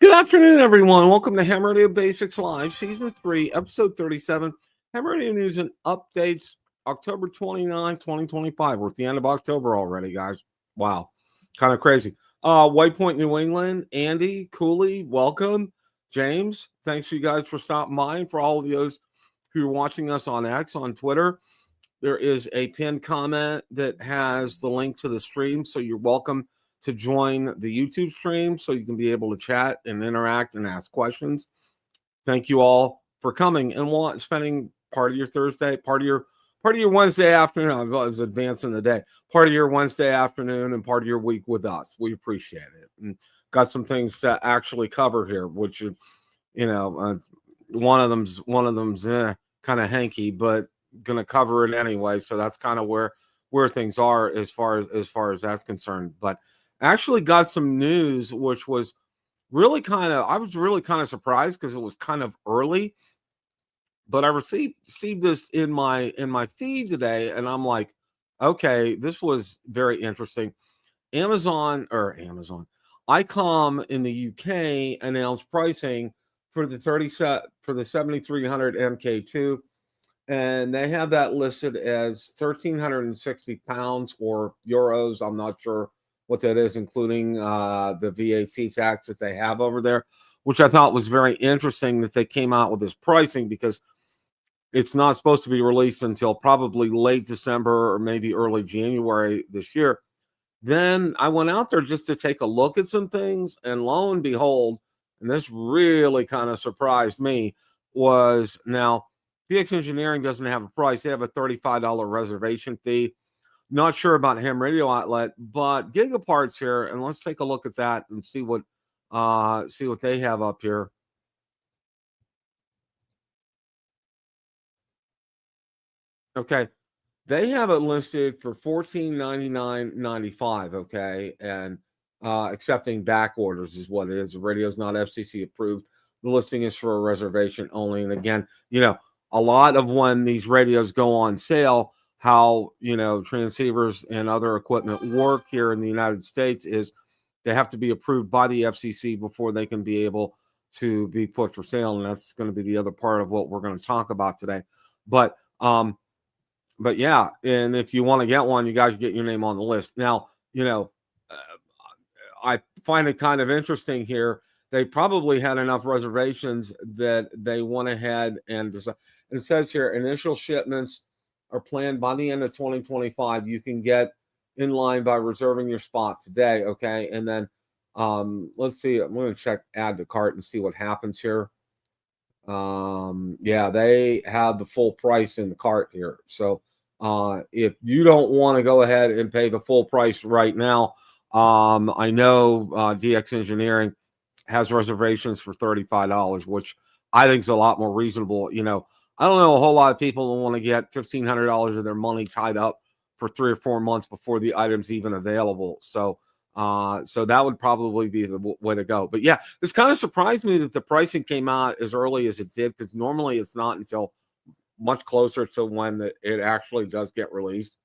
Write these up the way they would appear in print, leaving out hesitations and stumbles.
Good afternoon, everyone. Welcome to Ham Radio Basics Live, Season 3, Episode 37. Ham Radio News and Updates, October 29, 2025. We're at the end of October already, guys. Wow. Kind of crazy. White Point, New England. Andy, Cooley, welcome. James, thanks for you guys for stopping by. And for all of those who are watching us on X, on Twitter, there is a pinned comment that has the link to the stream, so you're welcome to join the YouTube stream so you can be able to chat and interact and ask questions. Thank you all for coming and spending part of your Thursday, part of your Wednesday afternoon. I was advancing the day, part of your Wednesday afternoon and part of your week with us. We appreciate it. And got some things to actually cover here, which is, one of them's kind of hanky, but gonna cover it anyway. So that's kind of where things are as far as that's concerned. But actually got some news, which was really I was really kind of surprised because it was kind of early, but I received this in my feed today, and I'm like, okay, this was very interesting. Amazon, ICOM in the UK announced pricing for the 7300 MK2, and they have that listed as £1,360 or euros. I'm not sure what that is, including the VAT tax that they have over there, which I thought was very interesting that they came out with this pricing, because it's not supposed to be released until probably late December or maybe early January this year. Then I went out there just to take a look at some things, and lo and behold, and this really kind of surprised me, was now DX Engineering doesn't have a price. They have a $35 reservation fee. Not sure about Ham Radio Outlet, but Gigaparts here, and let's take a look at that and see what they have up here. Okay, they have it listed for $1499.95. Okay, and accepting back orders is what it is. The radio's not FCC approved. The listing is for a reservation only. And again, a lot of when these radios go on sale, how transceivers and other equipment work here in the United States is they have to be approved by the FCC before they can be able to be put for sale, and that's going to be the other part of what we're going to talk about today. But yeah, and if you want to get one, you guys get your name on the list. Now, I find it kind of interesting here. They probably had enough reservations that they went ahead and decided. It says here, initial shipments are planned by the end of 2025. You can get in line by reserving your spot today, okay? And then let's see. I'm going to check add to cart and see what happens here. Yeah, they have the full price in the cart here. So if you don't want to go ahead and pay the full price right now, I know DX Engineering has reservations for $35, which I think is a lot more reasonable. I don't know a whole lot of people who want to get $1,500 of their money tied up for 3 or 4 months before the item's even available. So that would probably be the way to go. But yeah, this kind of surprised me that the pricing came out as early as it did, because normally it's not until much closer to when it actually does get released,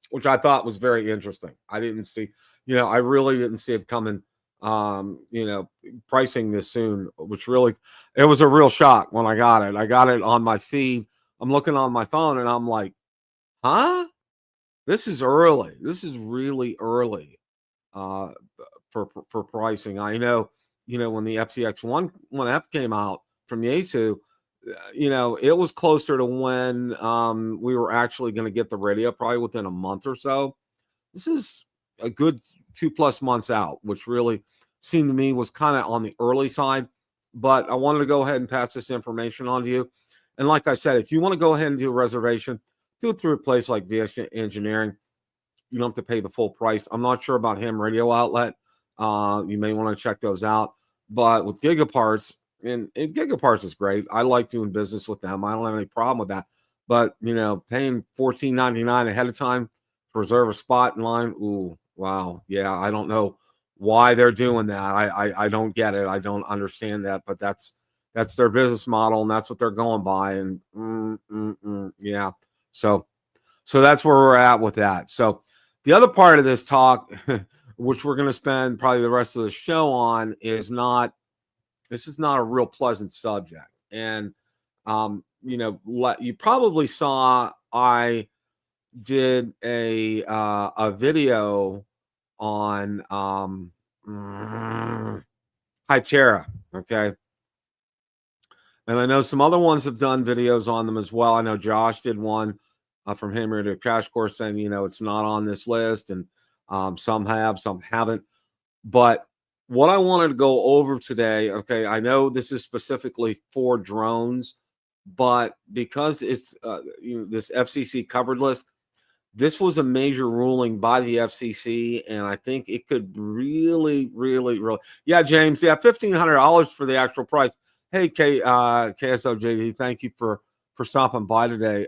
which I thought was very interesting. I didn't see, I really didn't see it coming, pricing this soon, which really, it was a real shock when I got it. I got it on my feed. I'm looking on my phone and I'm like, huh? This is early. This is really early for pricing. I know, when the FCX 1F came out from Yaesu, it was closer to when we were actually going to get the radio, probably within a month or so. This is a good 2+ months out, which really seemed to me was kind of on the early side. But I wanted to go ahead and pass this information on to you. And like I said, if you want to go ahead and do a reservation, do it through a place like DX Engineering. You don't have to pay the full price. I'm not sure about Ham Radio Outlet. You may want to check those out. But with Gigaparts, and Gigaparts is great. I like doing business with them. I don't have any problem with that. But paying $14.99 ahead of time to reserve a spot in line, ooh, wow, yeah, I don't know why they're doing that. I don't get it. I don't understand that. But that's their business model, and that's what they're going by. And yeah, so that's where we're at with that. So the other part of this talk, which we're going to spend probably the rest of the show on, is not. This is not a real pleasant subject. And you probably saw I did a video on Hytera, okay? And I know some other ones have done videos on them as well. I know Josh did one from Hammer to Crash Course saying, it's not on this list, and some have, some haven't. But what I wanted to go over today, okay, I know this is specifically for drones, but because it's this FCC covered list, this was a major ruling by the FCC, and I think it could really, really, really, yeah, James, yeah, $1,500 for the actual price. Hey, KSOJD, thank you for stopping by today.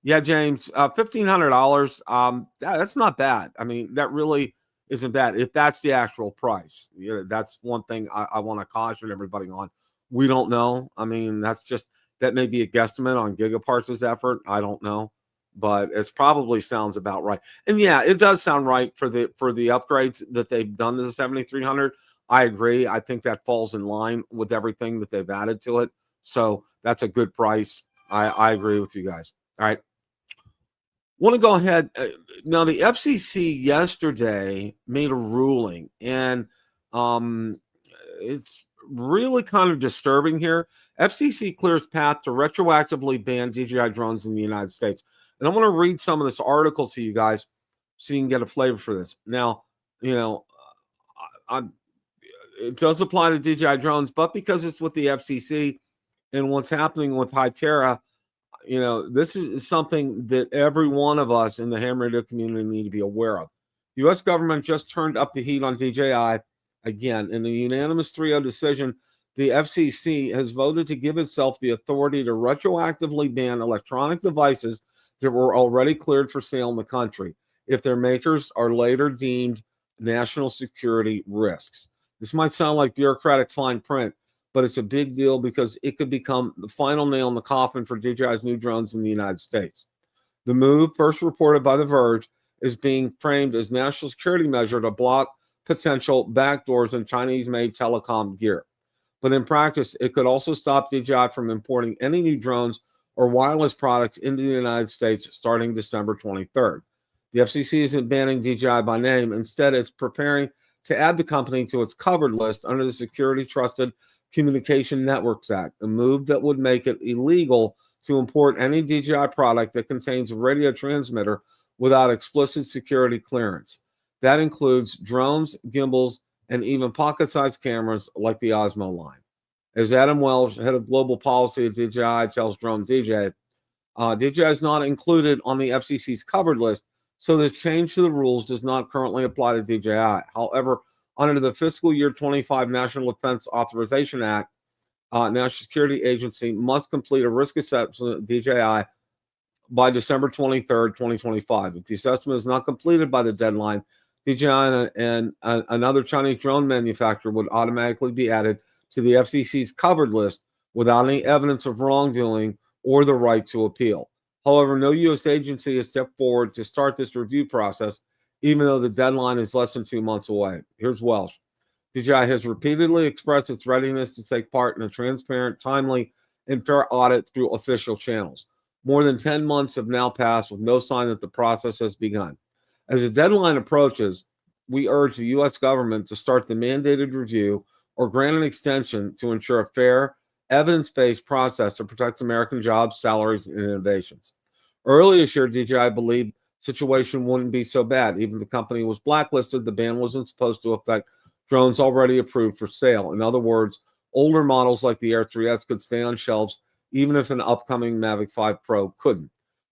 Yeah, James, $1,500. That's not bad. I mean, that really isn't bad if that's the actual price. That's one thing I want to caution everybody on. We don't know. I mean, that may be a guesstimate on Gigaparts' effort. I don't know, but it probably sounds about right. And yeah, it does sound right for the upgrades that they've done to the 7300. I agree. I think that falls in line with everything that they've added to it. So that's a good price. I agree with you guys. All right. Want to go ahead. Now, the FCC yesterday made a ruling, and it's really kind of disturbing here. FCC clears path to retroactively ban DJI drones in the United States. And I want to read some of this article to you guys so you can get a flavor for this. Now, it does apply to DJI drones, but because it's with the FCC and what's happening with Hytera, this is something that every one of us in the ham radio community need to be aware of. The U.S. government just turned up the heat on DJI again. In a unanimous 3-0 decision, the FCC has voted to give itself the authority to retroactively ban electronic devices that were already cleared for sale in the country if their makers are later deemed national security risks. This might sound like bureaucratic fine print, but it's a big deal because it could become the final nail in the coffin for DJI's new drones in the United States. The move, first reported by The Verge, is being framed as national security measure to block potential backdoors in Chinese-made telecom gear. But in practice, it could also stop DJI from importing any new drones or wireless products into the United States starting December 23rd. The FCC isn't banning DJI by name. Instead, it's preparing to add the company to its covered list under the Security Trusted Communication Networks Act, a move that would make it illegal to import any DJI product that contains a radio transmitter without explicit security clearance. That includes drones, gimbals, and even pocket-sized cameras like the Osmo line. As Adam Welsh, head of global policy at DJI, tells Drone DJ, DJI is not included on the FCC's covered list, so this change to the rules does not currently apply to DJI. However, under the fiscal year 25 National Defense Authorization Act, National Security Agency must complete a risk assessment of DJI by December 23rd, 2025. If the assessment is not completed by the deadline, DJI and another Chinese drone manufacturer would automatically be added to the FCC's covered list without any evidence of wrongdoing or the right to appeal. However, no U.S. agency has stepped forward to start this review process, even though the deadline is less than 2 months away. Here's Welsh. DJI has repeatedly expressed its readiness to take part in a transparent, timely, and fair audit through official channels. More than 10 months have now passed with no sign that the process has begun. As the deadline approaches, we urge the U.S. government to start the mandated review or grant an extension to ensure a fair, evidence-based process to protect American jobs, salaries, and innovations. Earlier this year, DJI believed the situation wouldn't be so bad. Even if the company was blacklisted, the ban wasn't supposed to affect drones already approved for sale. In other words, older models like the Air 3S could stay on shelves even if an upcoming Mavic 5 Pro couldn't.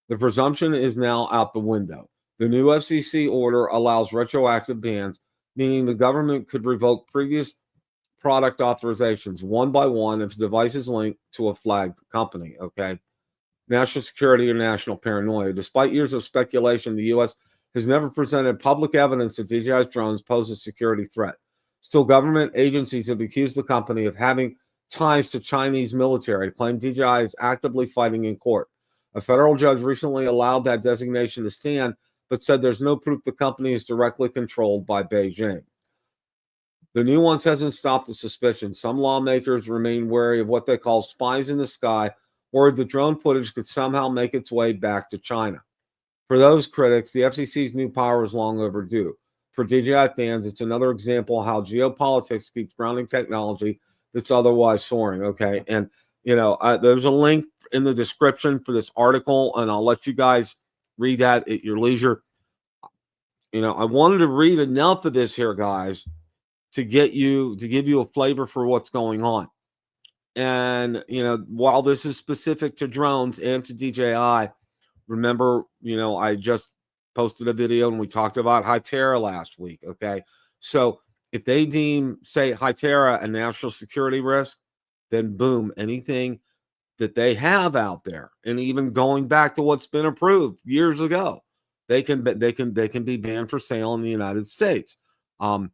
The presumption is now out the window. The new FCC order allows retroactive bans, meaning the government could revoke previous product authorizations one by one if the device is linked to a flagged company. Okay. National security or national paranoia. Despite years of speculation, the U.S. has never presented public evidence that DJI's drones pose a security threat. Still, government agencies have accused the company of having ties to Chinese military, claimed DJI is actively fighting in court. A federal judge recently allowed that designation to stand, but said there's no proof the company is directly controlled by Beijing. The nuance hasn't stopped the suspicion. Some lawmakers remain wary of what they call spies in the sky, worried the drone footage could somehow make its way back to China. For those critics, the FCC's new power is long overdue. For DJI fans, it's another example of how geopolitics keeps grounding technology that's otherwise soaring. Okay. And, there's a link in the description for this article, and I'll let you guys read that at your leisure. I wanted to read enough of this here, guys, to give you a flavor for what's going on. And, while this is specific to drones and to DJI, remember, I just posted a video and we talked about Hytera last week. Okay. So if they deem, say, Hytera a national security risk, then boom, anything that they have out there, and even going back to what's been approved years ago, they can be banned for sale in the United States. And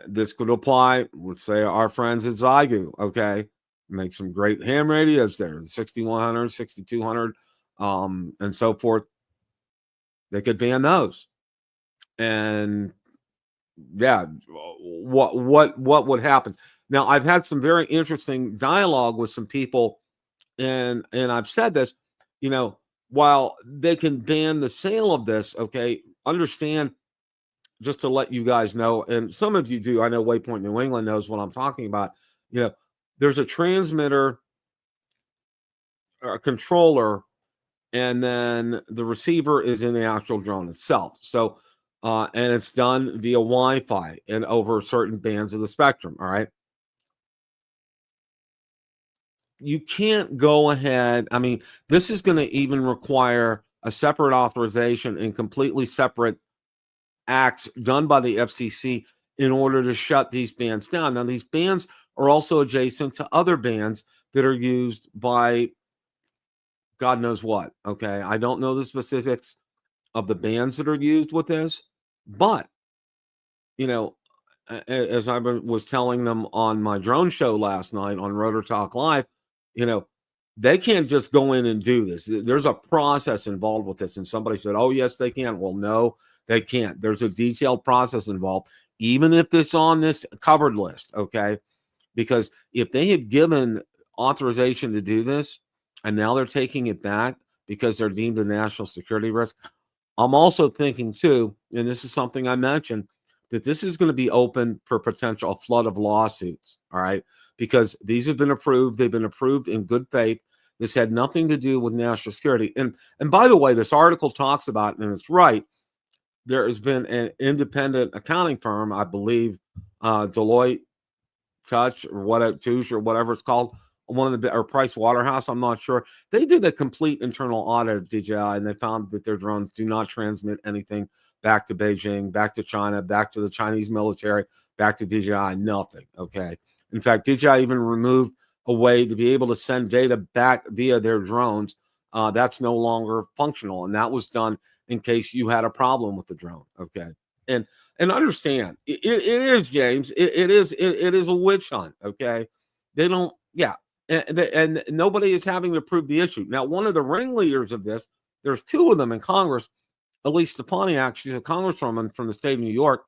this could apply, let's say, our friends at Zygu, okay? Make some great ham radios there, the 6100, 6200, and so forth. They could ban those. And yeah, what would happen? Now, I've had some very interesting dialogue with some people, and I've said this, while they can ban the sale of this, okay, understand, just to let you guys know, and some of you do, I know Waypoint New England knows what I'm talking about. There's a transmitter, a controller, and then the receiver is in the actual drone itself. So, and it's done via Wi-Fi and over certain bands of the spectrum. All right. You can't go ahead. I mean, this is going to even require a separate authorization and completely separate acts done by the FCC in order to shut these bands down. Now, these bands are also adjacent to other bands that are used by God knows what. Okay. I don't know the specifics of the bands that are used with this, but, as I was telling them on my drone show last night on Rotor Talk Live, they can't just go in and do this. There's a process involved with this. And somebody said, oh, yes, they can. Well, no, they can't. There's a detailed process involved, even if it's on this covered list, okay? Because if they had given authorization to do this and now they're taking it back because they're deemed a national security risk, I'm also thinking too, and this is something I mentioned, that this is going to be open for potential flood of lawsuits, all right? Because these have been approved. They've been approved in good faith. This had nothing to do with national security. And by the way, this article talks about, and it's right, there has been an independent accounting firm, I believe, Deloitte Touch or whatever, Touche or whatever it's called, one of the, or Price Waterhouse, I'm not sure. They did a complete internal audit of DJI, and they found that their drones do not transmit anything back to Beijing, back to China, back to the Chinese military, back to DJI, nothing. Okay. In fact, DJI even removed a way to be able to send data back via their drones. That's no longer functional, and that was done in case you had a problem with the drone. Okay. And understand, it is, James, it is a witch hunt. Okay. They don't, yeah. And nobody is having to prove the issue. Now, one of the ringleaders of this, there's two of them in Congress. Elise Stefanik, she's a congresswoman from the state of New York.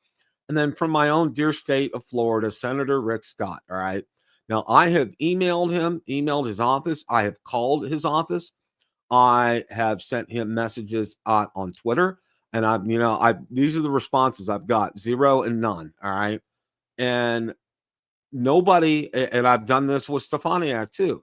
And then from my own dear state of Florida, Senator Rick Scott. All right. Now, I have emailed his office. I have called his office. I have sent him messages on Twitter. And these are the responses I've got: 0 and none. All right. And nobody, and I've done this with Stefaniak too.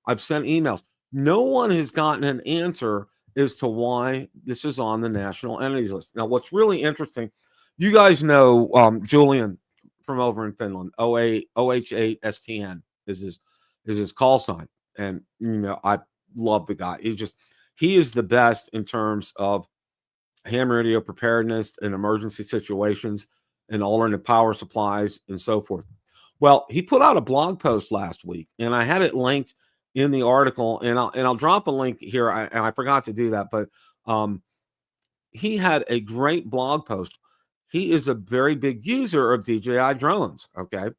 I've sent emails. No one has gotten an answer as to why this is on the national entities list. Now, what's really interesting, you guys know Julian from over in Finland, OH8STN is his call sign. And, I love the guy. He is the best in terms of ham radio preparedness in emergency situations. and alternate power supplies and so forth. Well, he put out a blog post last week, and I had it linked in the article, and I'll drop a link here. And I forgot to do that, but he had a great blog post. He is a very big user of DJI drones. Okay,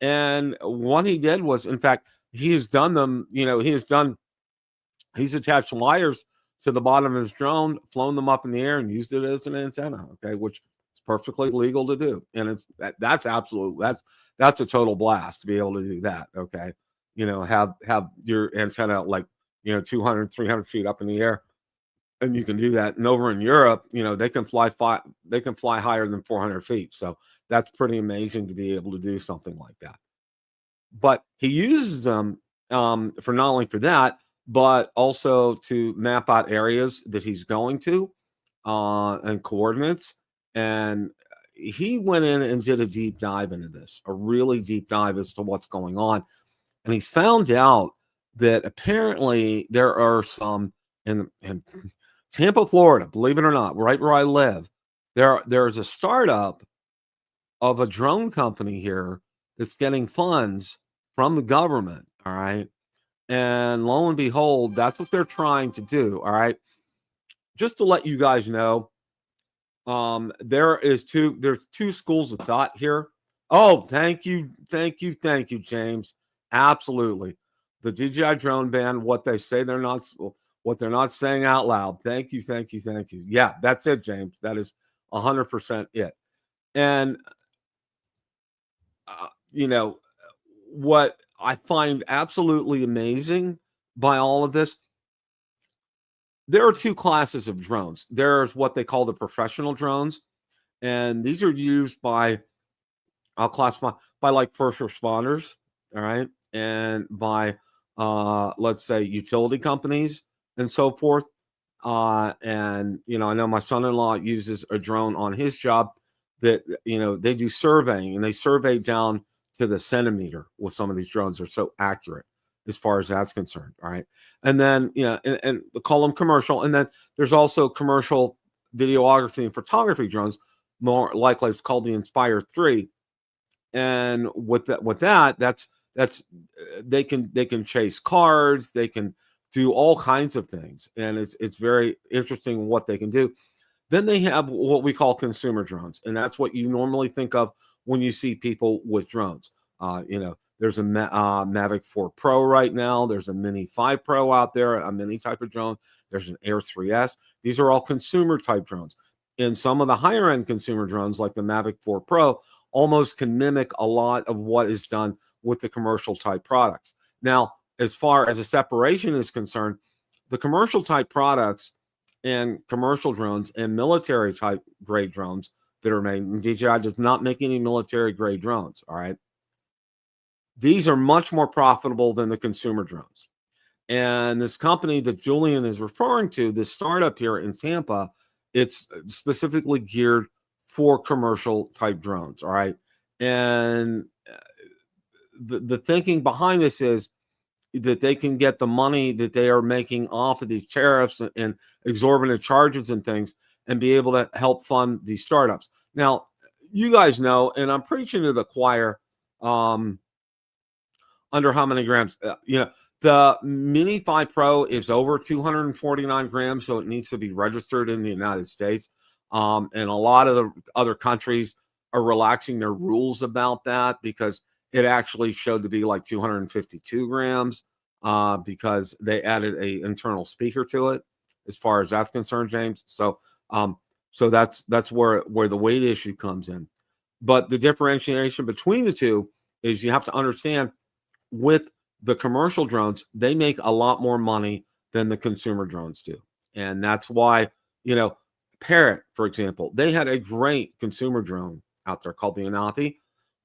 and what he did was, in fact, he has done them. He's attached wires to the bottom of his drone, flown them up in the air, and used it as an antenna. Okay, which is perfectly legal to do, and that's a total blast to be able to do that. Okay, have your antenna like 200, 300 feet up in the air, and you can do that. And over in Europe, they can fly higher than 400 feet. So that's pretty amazing to be able to do something like that. But he uses them for not only for that, but also to map out areas that he's going to and coordinates. And he went in and did a deep dive into this, a really deep dive as to what's going on. And he's found out that apparently there are some in Tampa, Florida, believe it or not, right where I live, there's a startup of a drone company here that's getting funds from the government. All right. And lo and behold, that's what they're trying to do. All right. Just to let you guys know, there's two schools of thought here. Oh, thank you, James. Absolutely. The DJI drone ban, what they say what they're not saying out loud. Thank you. Yeah, that's it, James. That is 100% it. And what I find absolutely amazing by all of this, there are two classes of drones. There's what they call the professional drones, and these are used by, I'll classify by like first responders, all right, and by let's say utility companies and so forth. And I know my son-in-law uses a drone on his job that they do surveying, and they survey down to the centimeter with some of these drones. Are so accurate as far as that's concerned. All right. And then, and they call them commercial. And then there's also commercial videography and photography drones. More likely it's called the Inspire 3. And with that's they can chase cars, they can do all kinds of things. And it's very interesting what they can do. Then they have what we call consumer drones, and that's what you normally think of when you see people with drones. There's a Mavic 4 Pro right now. There's a Mini 5 Pro out there, a mini type of drone. There's an Air 3S. These are all consumer type drones. And some of the higher end consumer drones, like the Mavic 4 Pro, almost can mimic a lot of what is done with the commercial type products. Now, as far as a separation is concerned, the commercial type products and commercial drones and military type grade drones that are made, and DJI does not make any military grade drones. All right. These are much more profitable than the consumer drones. And this company that Julian is referring to, this startup here in Tampa, it's specifically geared for commercial type drones. All right. And the thinking behind this is that they can get the money that they are making off of these tariffs and exorbitant charges and things, and be able to help fund these startups. Now, you guys know, and I'm preaching to the choir, under how many grams? The Mini 5 Pro is over 249 grams, so it needs to be registered in the United States. And a lot of the other countries are relaxing their rules about that, because it actually showed to be like 252 grams because they added a internal speaker to it, as far as that's concerned, James. So that's where the weight issue comes in. But the differentiation between the two is you have to understand, with the commercial drones, they make a lot more money than the consumer drones do. And that's why, Parrot, for example, they had a great consumer drone out there called the Anafi.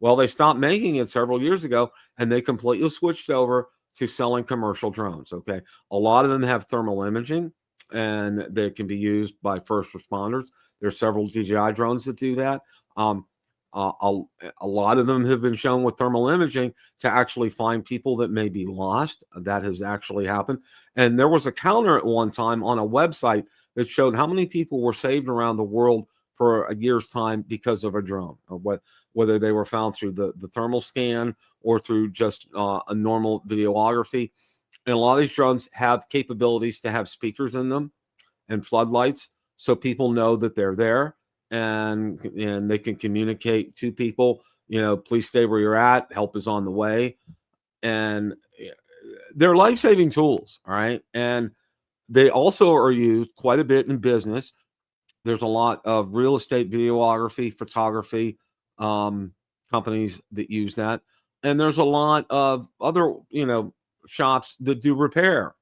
Well, they stopped making it several years ago, and they completely switched over to selling commercial drones. Okay. A lot of them have thermal imaging, and they can be used by first responders. There's several DJI drones that do that. A lot of them have been shown with thermal imaging to actually find people that may be lost. That has actually happened. And there was a counter at one time on a website that showed how many people were saved around the world for a year's time because of a drone, or whether they were found through the thermal scan or through just a normal videography. And a lot of these drones have capabilities to have speakers in them and floodlights, so people know that they're there, and they can communicate to people. Please stay where you're at. Help is on the way, and they're life-saving tools. All right, and they also are used quite a bit in business. There's a lot of real estate videography, photography companies that use that, and there's a lot of other shops that do repair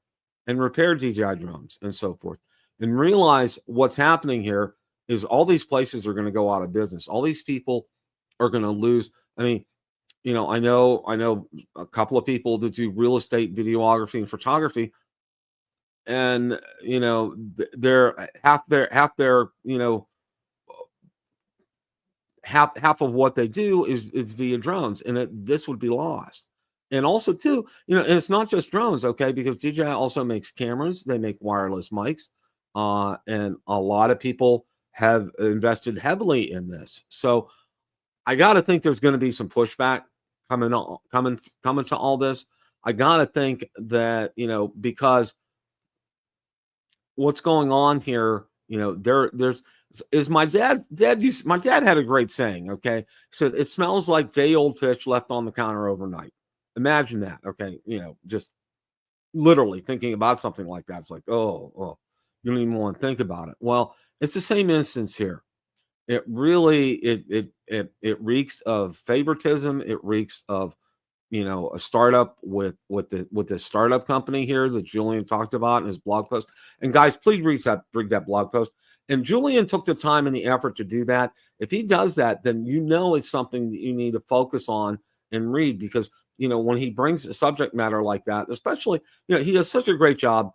and repair DJI drones and so forth. And realize what's happening here is all these places are going to go out of business. All these people are going to lose. I mean, I know a couple of people that do real estate videography and photography, and they're half their half of what they do is via drones, and this would be lost. And also too, and it's not just drones, okay, because DJI also makes cameras. They make wireless mics, and a lot of people have invested heavily in this. So I got to think there's going to be some pushback coming to all this. I got to think that because what's going on here, there's is my dad had a great saying, okay? He said, it smells like day old fish left on the counter overnight. Imagine that, okay? Just literally thinking about something like that. It's like, oh, you don't even want to think about it. Well, it's the same instance here. It really it reeks of favoritism. It reeks of a startup with the startup company here that Julian talked about in his blog post. And guys, please read that blog post. And Julian took the time and the effort to do that. If he does that, then it's something that you need to focus on and read, because when he brings a subject matter like that, especially he does such a great job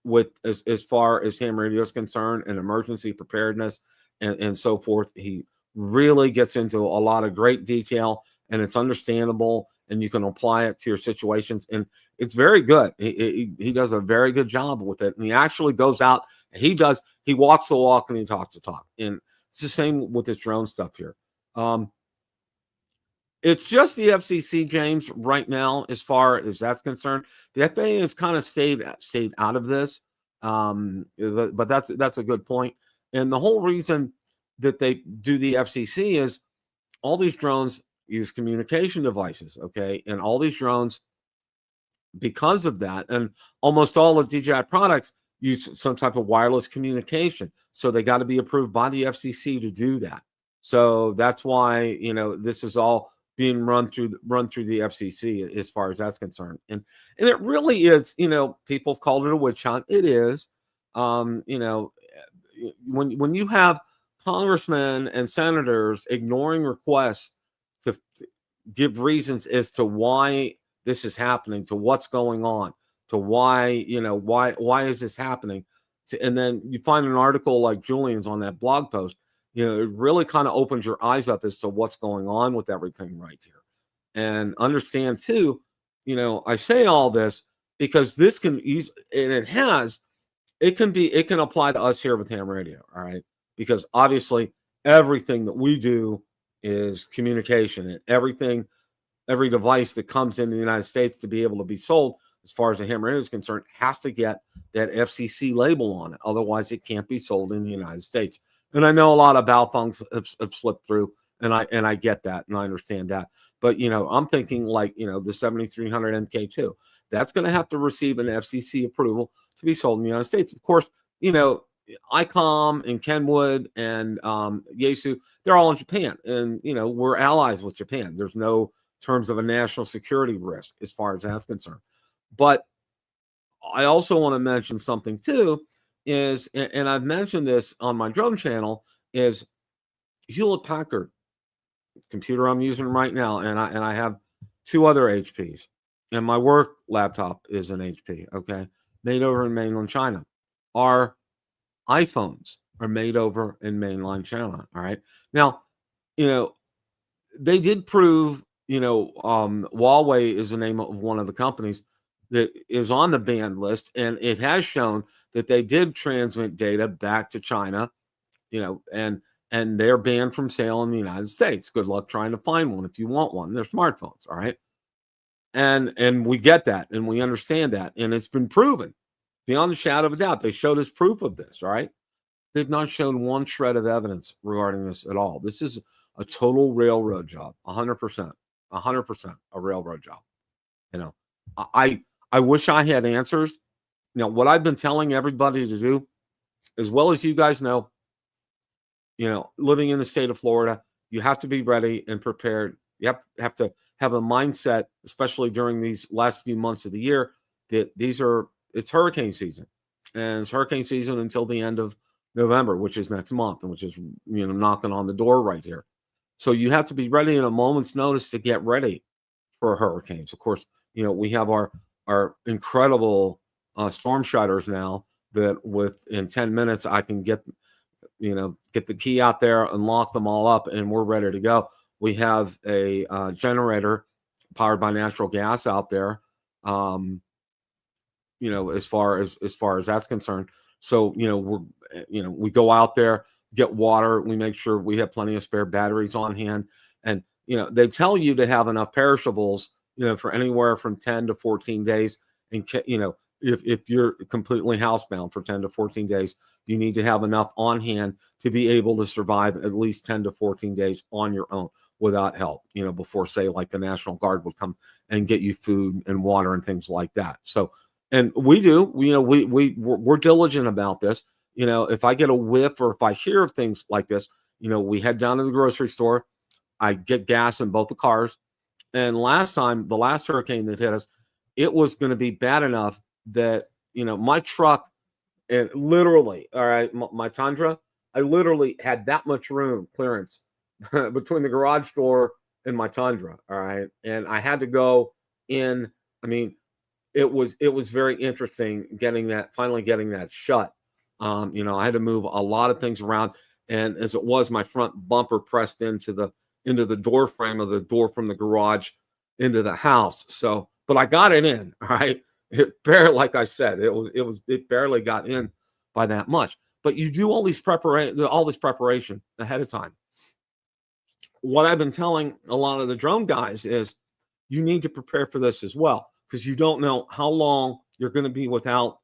with as far as ham radio is concerned and emergency preparedness and so forth. He really gets into a lot of great detail, and it's understandable, and you can apply it to your situations, and it's very good. He does a very good job with it, and he actually goes out and he walks the walk and he talks the talk. And it's the same with this drone stuff here. It's just the FCC, James, right now, as far as that's concerned. The FAA has kind of stayed out of this, but that's a good point. And the whole reason that they do the FCC is all these drones use communication devices, okay? And all these drones, because of that, and almost all of DJI products use some type of wireless communication. So they got to be approved by the FCC to do that. So that's why, this is all being run through the FCC as far as that's concerned. And it really is, people have called it a witch hunt. It is. When you have congressmen and senators ignoring requests to give reasons as to why this is happening, to what's going on, to why is this happening, and then you find an article like Julian's on that blog post, it really kind of opens your eyes up as to what's going on with everything right here. And understand too, I say all this because this can ease, and it can apply to us here with ham radio. All right. Because obviously everything that we do is communication, and every device that comes into the United States to be able to be sold, as far as the ham radio is concerned, has to get that FCC label on it. Otherwise, it can't be sold in the United States. And I know a lot of Baofungs have slipped through, and I get that, and I understand that. But I'm thinking like the 7300 MK2, that's going to have to receive an FCC approval to be sold in the United States. Of course, ICOM and Kenwood and Yaesu, they're all in Japan, and we're allies with Japan. There's no terms of a national security risk as far as that's concerned. But I also want to mention something too, is, and I've mentioned this on my drone channel, is Hewlett Packard computer I'm using right now, and I have two other HPs, and my work laptop is an HP, okay, made over in mainland China. Our iPhones are made over in mainland China. All right. Now, they did prove, Huawei is the name of one of the companies that is on the banned list, and it has shown that they did transmit data back to China, and and they're banned from sale in the United States. Good luck trying to find one if you want one. They're smartphones, all right? And we get that, and we understand that, and it's been proven beyond the shadow of a doubt. They showed us proof of this, all right? They've not shown one shred of evidence regarding this at all. This is a total railroad job, 100%, 100% a railroad job. You know, I wish I had answers. What I've been telling everybody to do, as well as you guys know, living in the state of Florida, you have to be ready and prepared. You have to have a mindset, especially during these last few months of the year, that it's hurricane season, and it's hurricane season until the end of November, which is next month, and which is knocking on the door right here. So you have to be ready in a moment's notice to get ready for hurricanes. Of course, we have our incredible storm shutters now that within 10 minutes I can get the key out there and lock them all up, and we're ready to go. We have a generator powered by natural gas out there, as far as that's concerned. So, we go out there, get water. We make sure we have plenty of spare batteries on hand. And, they tell you to have enough perishables, for anywhere from 10 to 14 days. And, if you're completely housebound for 10 to 14 days, you need to have enough on hand to be able to survive at least 10 to 14 days on your own without help, before, say, like the National Guard would come and get you food and water and things like that. So, and we do, we're diligent about this. If I get a whiff or if I hear of things like this, we head down to the grocery store. I get gas in both the cars. And the last hurricane that hit us, it was going to be bad enough that, my truck, and literally, all right, my Tundra, I literally had that much room clearance between the garage door and my Tundra, all right? And I had to go in. I mean, it was very interesting finally getting that shut. I had to move a lot of things around, and as it was, my front bumper pressed into the door frame of the door from the garage into the house. So, but I got it in, all right. It barely, like I said, it barely got in by that much. But you do all this preparation ahead of time. What I've been telling a lot of the drone guys is you need to prepare for this as well, because you don't know how long you're going to be without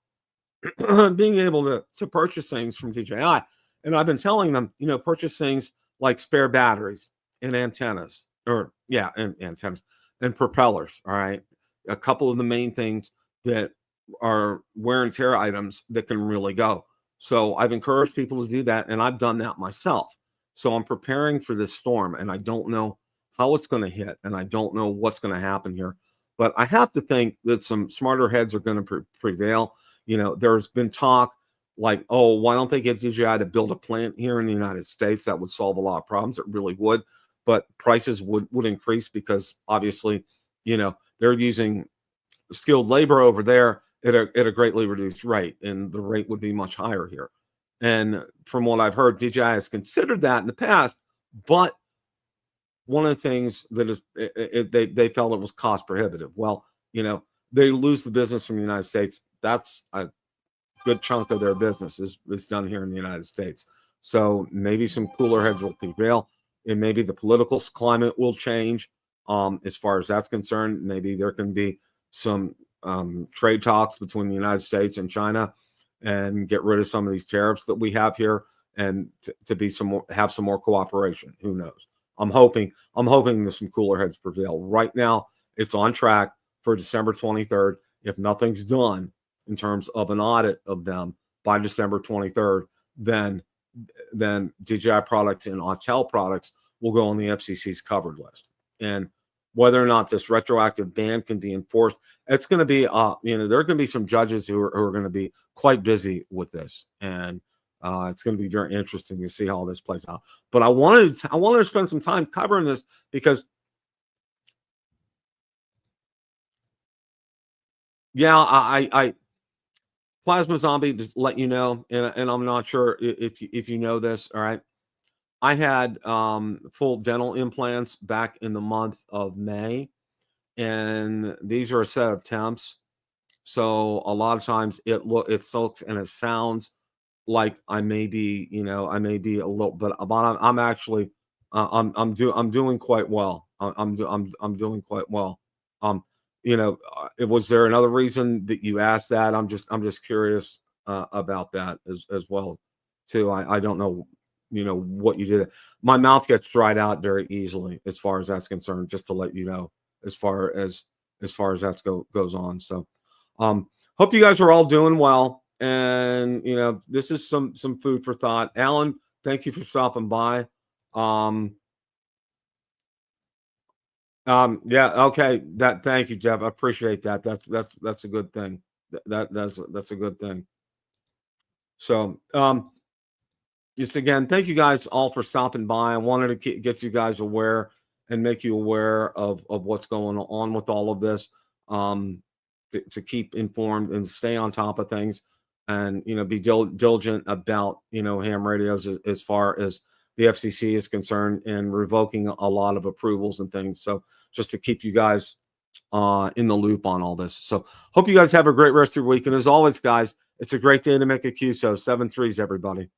being able to purchase things from DJI. And I've been telling them, purchase things like spare batteries and antennas, and antennas and propellers. All right. A couple of the main things that are wear and tear items that can really go. So I've encouraged people to do that, and I've done that myself. So I'm preparing for this storm, and I don't know how it's going to hit, and I don't know what's going to happen here. But I have to think that some smarter heads are going to prevail. There's been talk like, oh, why don't they get DJI to build a plant here in the United States? That would solve a lot of problems. It really would. But prices would increase because obviously, they're using skilled labor over there at a greatly reduced rate, and the rate would be much higher here. And from what I've heard, DJI has considered that in the past, but one of the things that is they felt it was cost prohibitive. Well, they lose the business from the United States. That's a good chunk of their business is done here in the United States. So maybe some cooler heads will prevail, and maybe the political climate will change. As far as that's concerned, maybe there can be some trade talks between the United States and China, and get rid of some of these tariffs that we have here, and to be have some more cooperation. Who knows? I'm hoping that some cooler heads prevail. Right now, it's on track for December 23rd. If nothing's done in terms of an audit of them by December 23rd, then DJI products and Autel products will go on the FCC's covered list. And whether or not this retroactive ban can be enforced, it's going to be, there are going to be some judges who are going to be quite busy with this, and it's going to be very interesting to see how this plays out. But I wanted to spend some time covering this because, I Plasma Zombie, to let you know, and I'm not sure if you know this. All right, I had full dental implants back in the month of May, and these are a set of temps. So a lot of times it looks and it sounds like I may be, I may be a little, but I'm actually, I'm doing quite well. I'm doing quite well. Um, was there another reason that you asked that? I'm just curious about that as well, too. I don't know, what you did. My mouth gets dried out very easily as far as that's concerned. Just to let you know, as far as that goes on. So, hope you guys are all doing well. And this is some food for thought. Alan, thank you for stopping by. Um, yeah, okay. Thank you, Jeff. I appreciate that. That's a good thing. That's a good thing. So, just again, thank you guys all for stopping by. I wanted to get you guys aware and make you aware of what's going on with all of this. To keep informed and stay on top of things, and be diligent about ham radios as far as the FCC is concerned, and revoking a lot of approvals and things. So just to keep you guys in the loop on all this. So hope you guys have a great rest of your week. And as always, guys, it's a great day to make a QSO. 7 3s, everybody.